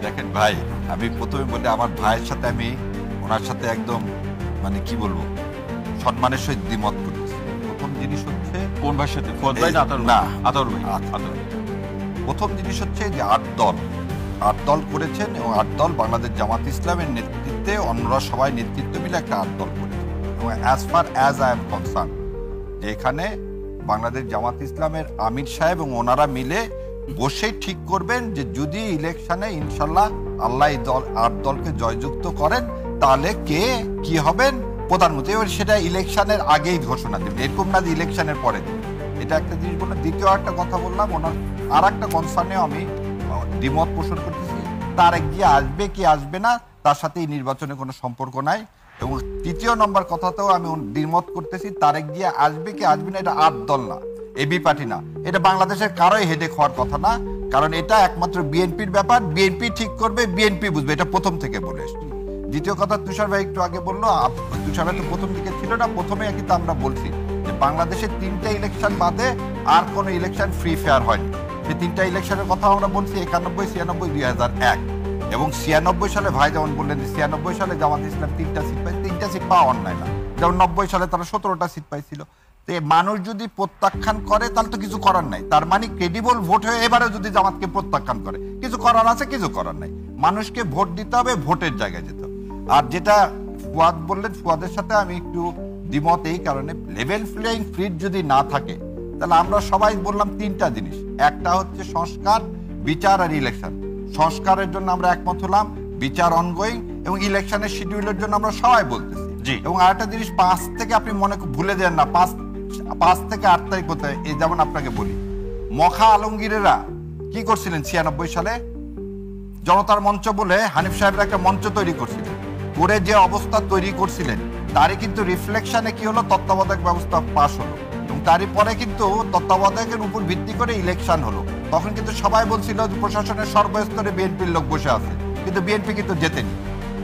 দেখেন ভাই, আমি প্রথমে বলি আমার ভাইয়ের সাথে আমি ওনার সাথে একদম মানে কি বলবো সম্মানের সহিত দ্বিমত করতেছি। প্রথম জিনিস হচ্ছে কোন ভাইয়ের সাথে? ফুয়াদ ভাই না আতর ভাই? না, আতর ভাই। আতর। প্রথম জিনিস হচ্ছে যে আট দল করেছেন এবং আট দল বাংলাদেশ জামাত ইসলামের নেতৃত্বে অন্যরা সবাই নেতৃত্ব মিলে একটা আট দল করেছেন এবং as far as I am concern যে এখানে বাংলাদেশ জামাত ইসলামের আমির সাহেব এবং ওনারা মিলে বসে ঠিক করবেন যে যদি ইলেকশনে ইনশাল্লাহ আল্লাহ এই দল আট দলকে জয়যুক্ত করেন তাহলে কে কি হবেন প্রধানমন্ত্রী। এবার সেটা ইলেকশনের আগেই ঘোষণা দেবেন, এরকম না যে ইলেকশনের পরে দেবেন। এটা একটা জিনিস বললাম। দ্বিতীয় একটা কথা বললাম, ওনার আর একটা কনসার্নেও আমি দ্বিমত পোষণ করতেছি। তার গিয়ে আসবে কি আসবে না তার সাথে এই নির্বাচনে কোনো সম্পর্ক নাই। এবং তৃতীয় নম্বর কথাতেও আমি দ্বিমত করতেছি, তারেক জিয়া আসবে কি আসবে না এটা আট দল না, এবি পার্টি না, এটা বাংলাদেশের কারোই হেডেক হওয়ার কথা না। কারণ এটা একমাত্র বিএনপির ব্যাপার, বিএনপি ঠিক করবে, বিএনপি বুঝবে, এটা প্রথম থেকে বলে এসছি। দ্বিতীয় কথা তুষার ভাই একটু আগে বললো, তুষার ভাই তো প্রথম দিকে ছিল না, প্রথমে কিন্তু আমরা বলছি যে বাংলাদেশের 3টা ইলেকশন বাদে আর কোনো ইলেকশন ফ্রি ফেয়ার হয়নি। সেই 3টা ইলেকশনের কথা আমরা বলছি 91, 96, 2001। এবং 96 সালে ভাই যেমন বললেন যে 96 সালে জামাত ইসলাম 3টা সিট পাই, 3টা সিট পাওয়া অন্যায় না। যেমন 90 সালে তারা 17টা সিট পাইছিল। তো মানুষ যদি প্রত্যাখ্যান করে তাহলে তো কিছু করার নাই। তার মানে ক্রেডিবল ভোট হয়ে এবারে যদি জামাতকে প্রত্যাখ্যান করে কিছু করার আছে, কিছু করার নাই। মানুষকে ভোট দিতে হবে, ভোটের জায়গায় যেতে হবে। আর যেটা ফুয়াদ বললেন, ফুয়াদের সাথে আমি একটু দ্বিমত এই কারণে, লেভেল প্লেইং ফিল্ড যদি না থাকে তাহলে আমরা সবাই বললাম 3টা জিনিস। একটা হচ্ছে সংস্কার, বিচার আর ইলেকশন। সংস্কারের জন্য আমরা একমত হলাম, বিচার অনগোয়িং, এবং ইলেকশনের শিডিউলের জন্য আমরা সবাই বলতেছি। এবং আরেকটা জিনিস 5 থেকে আপনি মনে ভুলে যান না, 5 থেকে 8 তারিখ হতে, এই যেমন আপনাকে বলি, মখা আলমগীরেরা কি করছিলেন 96 সালে? জনতার মঞ্চ বলে হানিফ সাহেবরা একটা মঞ্চ তৈরি করছিলেন, করে যে অবস্থা তৈরি করছিলেন তারই কিন্তু রিফ্লেকশনে কি হলো, তত্ত্বাবধায়ক ব্যবস্থা পাশ হলো এবং তারই পরে কিন্তু তত্ত্বাবধায়কের উপর ভিত্তি করে ইলেকশন হলো। তখন কিন্তু সবাই বলছিল যে প্রশাসনের সর্বস্তরে বিএনপির লোক বসে আছে, কিন্তু বিএনপি কিন্তু জেতেনি।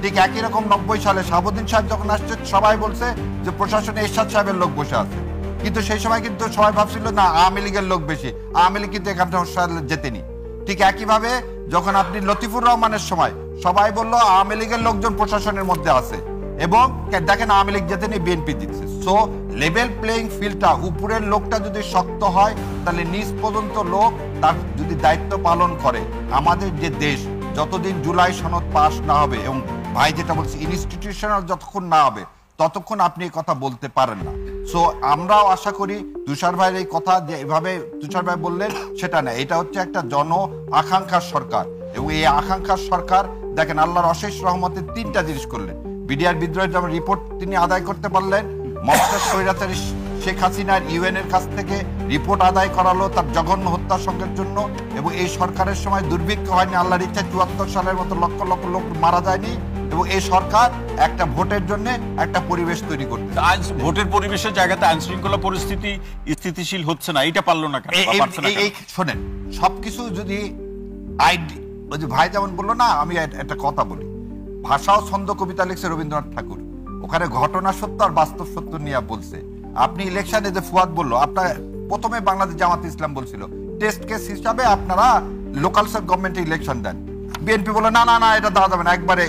ঠিক একই রকম 90 সালে শাহাবুদ্দিন সাহেব যখন আসছে সবাই বলছে যে প্রশাসনে এরশাদ সাহেবের লোক বসে আছে, কিন্তু সেই সময় কিন্তু সবাই ভাবছিল না আওয়ামী লীগের লোক বেশি, আওয়ামী লীগ কিন্তু এখান থেকে জেতেনি। ঠিক একইভাবে যখন আপনি লতিফুর রহমানের সময় সবাই বলল আওয়ামী লীগের লোকজন প্রশাসনের মধ্যে আছে এবং দেখেন আওয়ামী লীগ জেতেনি, বিএনপি জিতছে। সো লেভেল প্লেইং ফিল্ডটা, উপরের লোকটা যদি শক্ত হয় তাহলে নিচ পর্যন্ত লোক তার যদি দায়িত্ব পালন করে, আমাদের যে দেশ যতদিন জুলাই সনদ পাস না হবে এবং ভাই যেটা বলছি ইনস্টিটিউশনাল যতক্ষণ না হবে ততক্ষণ আপনি এই কথা বলতে পারেন না। সো আমরাও আশা করি তুষার ভাইয়ের এই কথা যে এভাবে তুষার ভাই বললেন সেটা না, এটা হচ্ছে একটা জন আকাঙ্ক্ষার সরকার এবং এই আকাঙ্ক্ষার সরকার দেখেন আল্লাহর অশেষ রহমতে 3টা জিনিস করলেন। বিডিআর বিদ্রোহের যেমন রিপোর্ট তিনি আদায় করতে পারলেন, মমতাজ স্বৈরাচারী শেখ হাসিনার ইউএন এর কাছ থেকে রিপোর্ট আদায় করালো তার জঘন্য হত্যার জন্য, এবং এই সরকারের সময় দুর্ভিক্ষ হয়নি, আল্লাহর ইচ্ছা 74 সালের মতো লক্ষ লক্ষ লোক মারা যায়নি, এবং এই সরকার একটা ভোটের জন্য একটা পরিবেশ তৈরি করতে, ভোটের পরিবেশের জায়গাতে আইন শৃঙ্খলা পরিস্থিতি স্থিতিশীল হচ্ছে না, এইটা পারলো না কেন? এই শোনেন, সবকিছু যদি ওই যে ভাই যেমন বললো না, আমি একটা কথা বলি, ভাষা ও ছন্দ কবিতা লিখছে রবীন্দ্রনাথ ঠাকুর, ওখানে ঘটনা সত্য আর বাস্তব সত্য নিয়ে বলছে। আপনি ইলেকশনে যে ফুয়াদ বললো, আপনার প্রথমে বাংলাদেশ জামাত ইসলাম বলছিল টেস্ট কেস হিসাবে আপনারা লোকাল গভর্নমেন্টে ইলেকশন দেন, বিএনপি বলে না না না এটা দেওয়া যাবে না, একবারে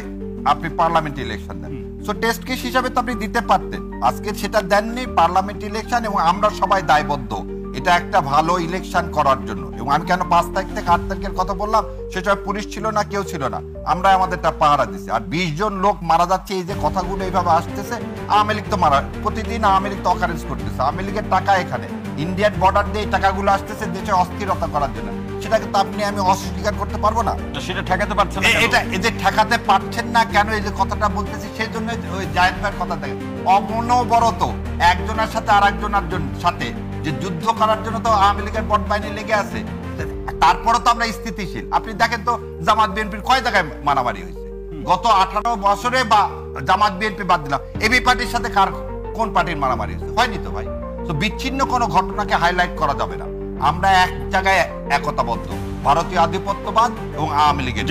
আপনি পার্লামেন্টে ইলেকশন দেন। সো টেস্ট কেস হিসাবে তো আপনি দিতে পারতেন, আজকে সেটা দেননি, পার্লামেন্ট ইলেকশন, এবং আমরা সবাই দায়বদ্ধ এটা একটা ভালো ইলেকশন করার জন্য। এবং আমি কেন 5 তারিখ থেকে 8 তারিখের কথা বললাম, সেটা পুলিশ ছিল না, কেউ ছিল না, আমরা আমাদেরটা পাহারা দিছি। আর 20 জন লোক মারা যাচ্ছে, এই যে কথাগুলো এইভাবে আসতেছে, আওয়ামী লীগ তো মারা প্রতিদিন, আওয়ামী লীগ তো অকারেন্স করতেছে, আওয়ামী লীগের টাকা এখানে ইন্ডিয়ান বর্ডার দিয়ে টাকাগুলো আসতেছে দেশে অস্থিরতা করার জন্য, সেটাকে তো আপনি আমি অস্বীকার করতে পারবো না। সেটা ঠেকাতে পারছেন না, এটা এই যে ঠেকাতে পারছেন না কেন, এই যে কথাটা বলতেছি সেই জন্য ওই জায়েদ ভাইয়ের কথা দেখেন, অনবরত একজনের সাথে আর একজনের সাথে যে যুদ্ধ করার জন্য তো আওয়ামী লীগের বট বাহিনী লেগে আছে, তারপরে তো আমরা স্থিতিশীল। আপনি দেখেন তো জামাত বিএনপির কয় জায়গায় মারামারি হয়েছে গত 18 বছরে, বা জামাত বিএনপি বাদ দিলাম, এবি পার্টির সাথে কোন পার্টির মারামারি হয়েছে? হয়নি তো ভাই। তো বিচ্ছিন্ন কোনো ঘটনাকে হাইলাইট করা যাবে না, আমরা এক জায়গায় একতাবদ্ধ, ভারতীয় আধিপত্যবাদ এবং আওয়ামী লীগের।